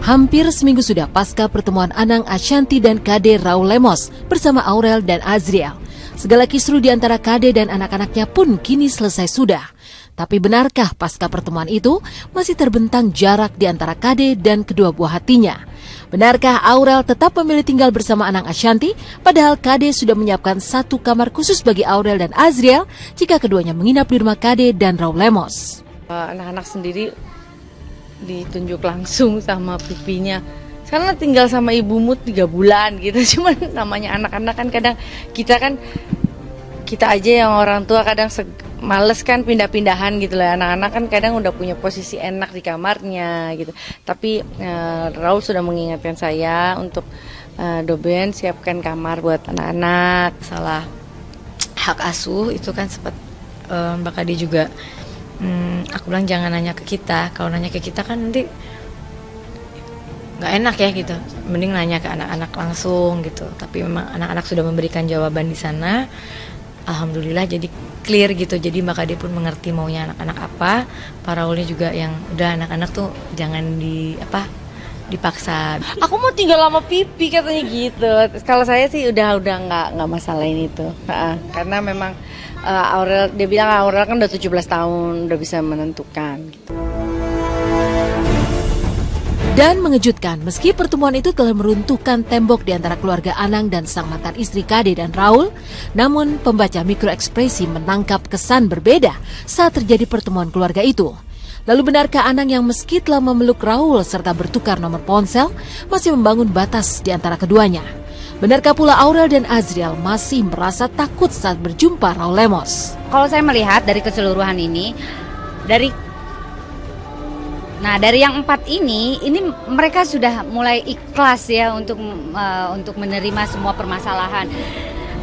Hampir seminggu sudah pasca pertemuan Anang Ashanty dan Kade Raul Lemos bersama Aurel dan Azriel. Segala kisruh di antara Kade dan anak-anaknya pun kini selesai sudah. Tapi benarkah pasca pertemuan itu masih terbentang jarak di antara Kade dan kedua buah hatinya? Benarkah Aurel tetap memilih tinggal bersama Anang Ashanty, padahal Kade sudah menyiapkan satu kamar khusus bagi Aurel dan Azriel jika keduanya menginap di rumah Kade dan Raul Lemos? Anak-anak sendiri ditunjuk langsung sama pipinya. Karena tinggal sama ibumu 3 bulan gitu. Cuman namanya anak-anak kan kadang kita aja yang orang tua kadang males kan pindah-pindahan gitu lah. Anak-anak kan kadang udah punya posisi enak di kamarnya gitu. Tapi Raul sudah mengingatkan saya untuk Doben siapkan kamar buat anak-anak. Salah hak asuh itu kan sempat Mbak Kade juga aku bilang jangan nanya ke kita. Kalau nanya ke kita kan nanti nggak enak ya gitu. Mending nanya ke anak-anak langsung gitu. Tapi memang anak-anak sudah memberikan jawaban di sana. Alhamdulillah jadi clear gitu. Jadi Mbak Kade pun mengerti maunya anak-anak apa. Para Raulnya juga yang udah anak-anak tuh jangan dipaksa. Aku mau tinggal lama pipi katanya gitu. Kalau saya sih udah nggak masalahin itu. Karena memang Aurel, dia bilang Aurel kan udah 17 tahun, udah bisa menentukan gitu. Dan mengejutkan, meski pertemuan itu telah meruntuhkan tembok di antara keluarga Anang dan sang mantan istri Kade dan Raul, namun pembaca mikroekspresi menangkap kesan berbeda saat terjadi pertemuan keluarga itu. Lalu benarkah Anang yang meski telah memeluk Raul serta bertukar nomor ponsel, masih membangun batas di antara keduanya? Benarkah pula Aurel dan Azriel masih merasa takut saat berjumpa Raul Lemos? Kalau saya melihat dari keseluruhan ini, dari yang 4 ini mereka sudah mulai ikhlas ya untuk menerima semua permasalahan.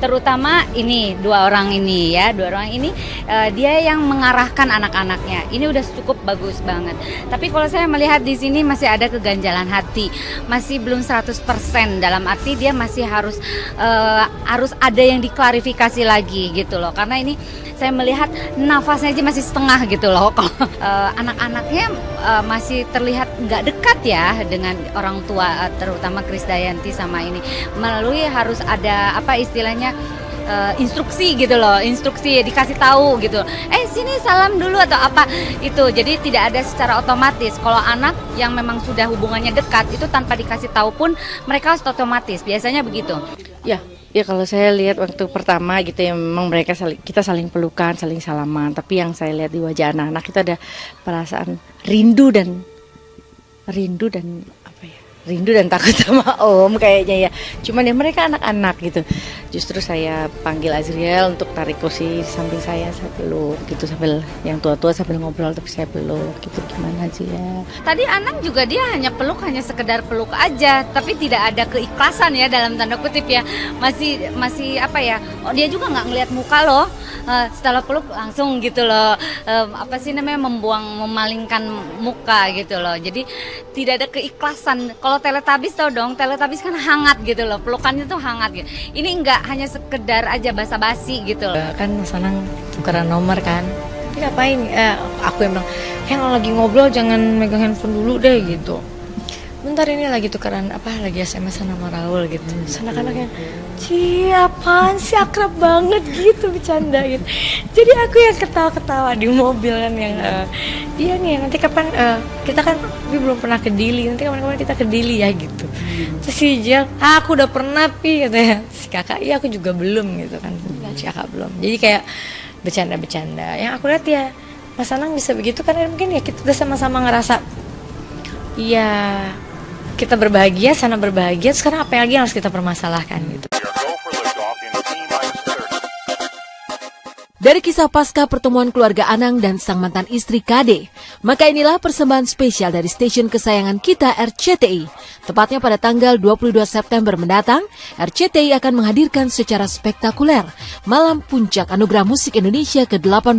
Terutama ini dua orang ini dia yang mengarahkan anak-anaknya. Ini udah cukup bagus banget. Tapi kalau saya melihat di sini masih ada keganjalan hati, masih belum 100%, dalam arti dia masih harus ada yang diklarifikasi lagi gitu loh. Karena ini saya melihat nafasnya aja masih setengah gitu loh. Anak-anaknya masih terlihat nggak dekat ya dengan orang tua, terutama Krisdayanti sama ini. Melalui harus ada istilahnya instruksi gitu loh, instruksi dikasih tahu gitu. Sini salam dulu atau apa itu. Jadi tidak ada secara otomatis. Kalau anak yang memang sudah hubungannya dekat itu tanpa dikasih tahu pun mereka harus otomatis. Biasanya begitu. Ya kalau saya lihat waktu pertama gitu ya memang kita saling pelukan, saling salaman. Tapi yang saya lihat di wajah anak-anak itu ada perasaan rindu dan takut sama Om kayaknya ya. Cuman ya mereka anak-anak gitu. Justru saya panggil Azriel untuk tarik kursi samping saya peluk gitu, sambil yang tua-tua sambil ngobrol tapi saya peluk gitu. Gimana sih ya? Tadi Anang juga dia hanya sekedar peluk aja, tapi tidak ada keikhlasan ya dalam tanda kutip ya. Masih dia juga nggak ngelihat muka loh. Setelah peluk langsung gitu loh. Memalingkan muka gitu loh. Jadi tidak ada keikhlasan. Kalau Teletubbies tau dong, Teletubbies kan hangat gitu loh, pelukannya tuh hangat gitu. Ini enggak, hanya sekedar aja basa-basi gitu loh. Kan Mas Anang tukeran nomor kan, tapi ngapain? Aku yang bilang, kalau lagi ngobrol jangan megang handphone dulu deh gitu. Bentar ini lagi tukeran lagi SMS sama Raul gitu. Anak-anaknya, apaan sih, akrab banget gitu, bercanda gitu. Jadi aku yang ketawa-ketawa di mobil kan yang iya nih nanti kapan kita kan belum pernah ke Dili, nanti kapan-kapan kita ke Dili ya gitu. Terus si Jel, aku udah pernah katanya. Si kakak, iya aku juga belum gitu kan. Si kakak belum. Jadi kayak bercanda-bercanda. Yang aku lihat ya Mas Anang bisa begitu karena mungkin ya kita udah sama-sama ngerasa iya kita berbahagia, sana berbahagia, sekarang apa lagi yang harus kita permasalahkan gitu. Dari kisah pasca pertemuan keluarga Anang dan sang mantan istri Kade, maka inilah persembahan spesial dari stasiun kesayangan kita RCTI. Tepatnya pada tanggal 22 September mendatang, RCTI akan menghadirkan secara spektakuler Malam Puncak Anugerah Musik Indonesia ke-18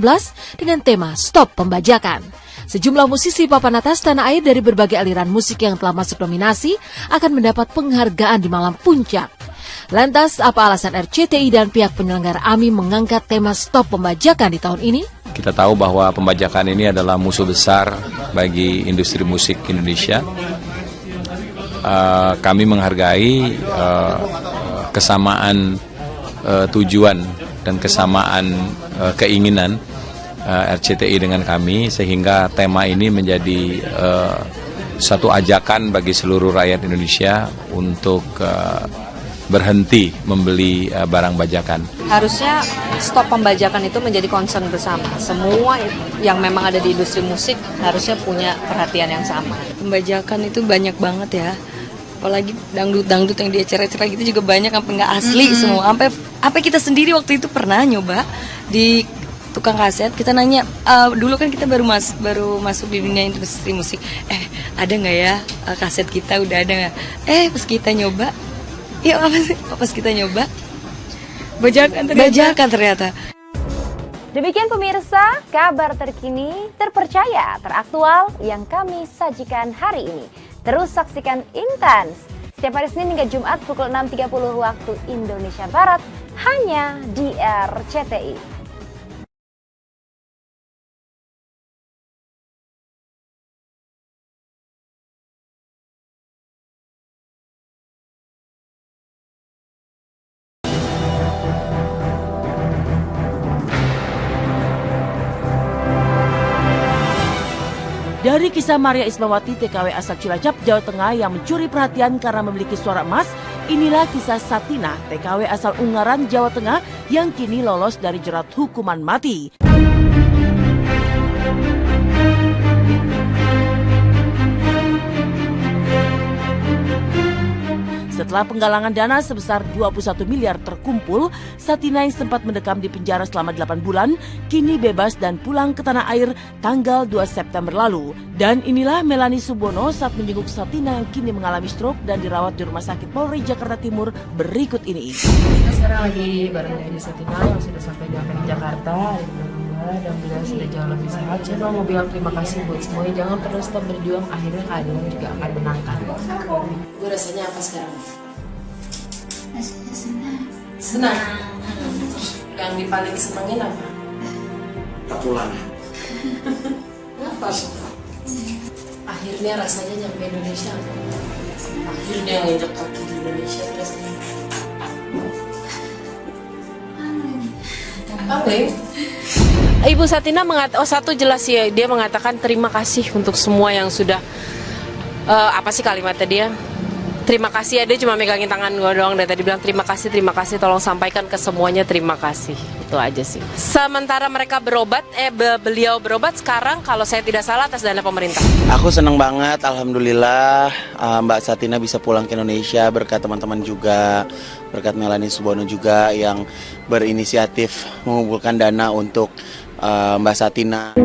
dengan tema Stop Pembajakan. Sejumlah musisi papan atas tanah air dari berbagai aliran musik yang telah masuk nominasi akan mendapat penghargaan di Malam Puncak. Lantas, apa alasan RCTI dan pihak penyelenggara AMI mengangkat tema Stop Pembajakan di tahun ini? Kita tahu bahwa pembajakan ini adalah musuh besar bagi industri musik Indonesia. kami menghargai kesamaan tujuan dan kesamaan keinginan RCTI dengan kami, sehingga tema ini menjadi satu ajakan bagi seluruh rakyat Indonesia untuk berhenti membeli barang bajakan. Harusnya stop pembajakan itu menjadi concern bersama. Semua yang memang ada di industri musik harusnya punya perhatian yang sama. Pembajakan itu banyak banget ya. Apalagi dangdut-dangdut yang di acara-acara gitu juga banyak, sampai nggak asli semua. Sampai kita sendiri waktu itu pernah nyoba di tukang kaset, kita nanya, dulu kan kita baru masuk di dunia industri musik, ada nggak ya kaset kita, udah ada nggak? Pas kita nyoba, ya apa sih? Pas kita nyoba, bajakan ternyata. Demikian pemirsa, kabar terkini, terpercaya, teraktual yang kami sajikan hari ini. Terus saksikan Intens setiap hari Senin hingga Jumat pukul 6.30 waktu Indonesia Barat hanya di RCTI. Dari kisah Maria Ismawati, TKW asal Cilacap, Jawa Tengah yang mencuri perhatian karena memiliki suara emas, inilah kisah Satina, TKW asal Ungaran, Jawa Tengah yang kini lolos dari jerat hukuman mati. Setelah penggalangan dana sebesar 21 miliar terkumpul, Satina yang sempat mendekam di penjara selama 8 bulan, kini bebas dan pulang ke tanah air tanggal 2 September lalu. Dan inilah Melanie Subono saat menjenguk Satina yang kini mengalami stroke dan dirawat di Rumah Sakit Polri Jakarta Timur berikut ini. Kita sekarang lagi bareng dengan Satina yang sudah sampai di Jakarta, dan beliau sudah jauh lebih sehat. Saya mau bilang terima kasih buat semuanya. Jangan pernah stop berjuang, akhirnya keadilan juga akan menangkan. Gue rasanya apa sekarang? Rasanya Senang. Yang paling senengin apa? Kepulangan. Kenapa? Akhirnya rasanya nyampe Indonesia. Akhirnya nginjek kaki di Indonesia rasanya. Aneh. Ibu Satina satu jelas ya, dia mengatakan terima kasih untuk semua yang sudah apa sih kalimatnya dia? Terima kasih ya, dia cuma megangin tangan gue doang dan tadi bilang terima kasih, tolong sampaikan ke semuanya terima kasih. Itu aja sih. Sementara mereka berobat, beliau berobat sekarang kalau saya tidak salah atas dana pemerintah. Aku seneng banget, alhamdulillah Mbak Satina bisa pulang ke Indonesia berkat teman-teman juga, berkat Melanie Subono juga yang berinisiatif mengumpulkan dana untuk Mbak Satina.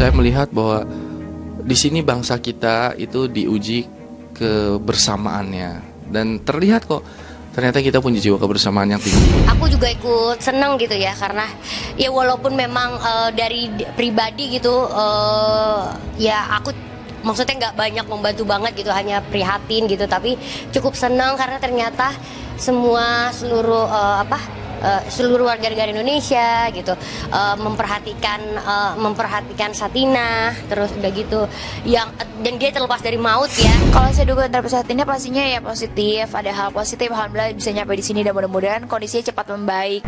Saya melihat bahwa di sini bangsa kita itu diuji kebersamaannya dan terlihat kok ternyata kita punya jiwa kebersamaan yang tinggi. Aku juga ikut seneng gitu ya, karena ya walaupun memang dari pribadi gitu ya aku maksudnya nggak banyak membantu banget gitu, hanya prihatin gitu, tapi cukup senang karena ternyata seluruh warga negara Indonesia gitu memperhatikan Satina, terus udah gitu dan dia terlepas dari maut ya. Kalau saya duga terhadap Satina pastinya ya positif, ada hal positif, alhamdulillah bisa nyampe di sini dan mudah-mudahan kondisinya cepat membaik.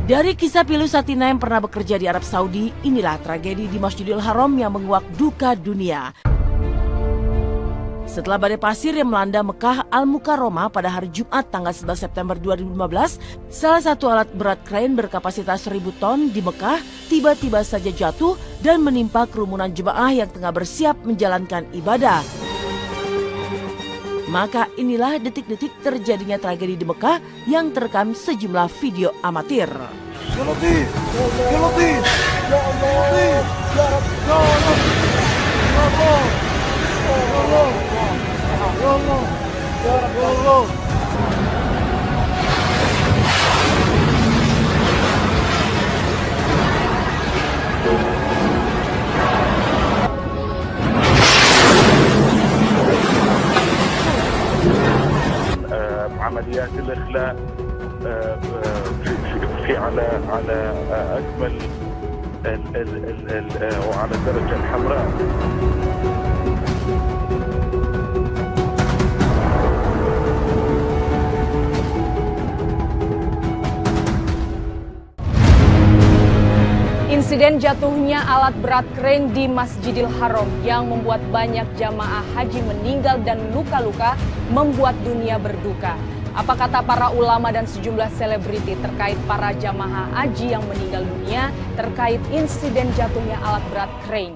Dari kisah pilu Satina yang pernah bekerja di Arab Saudi, inilah tragedi di Masjidil Haram yang menguak duka dunia. Setelah badai pasir yang melanda Mekah Al-Mukarramah pada hari Jumat tanggal 11 September 2015, salah satu alat berat krain berkapasitas 1.000 ton di Mekah tiba-tiba saja jatuh dan menimpa kerumunan jemaah yang tengah bersiap menjalankan ibadah. Maka inilah detik-detik terjadinya tragedi di Mekah yang terekam sejumlah video amatir. عمليات الإخلاء في على أكمل وعلى الدرجة الحمراء. Insiden jatuhnya alat berat krain di Masjidil Haram yang membuat banyak jamaah haji meninggal dan luka-luka membuat dunia berduka. Apa kata para ulama dan sejumlah selebriti terkait para jamaah haji yang meninggal dunia terkait insiden jatuhnya alat berat krain?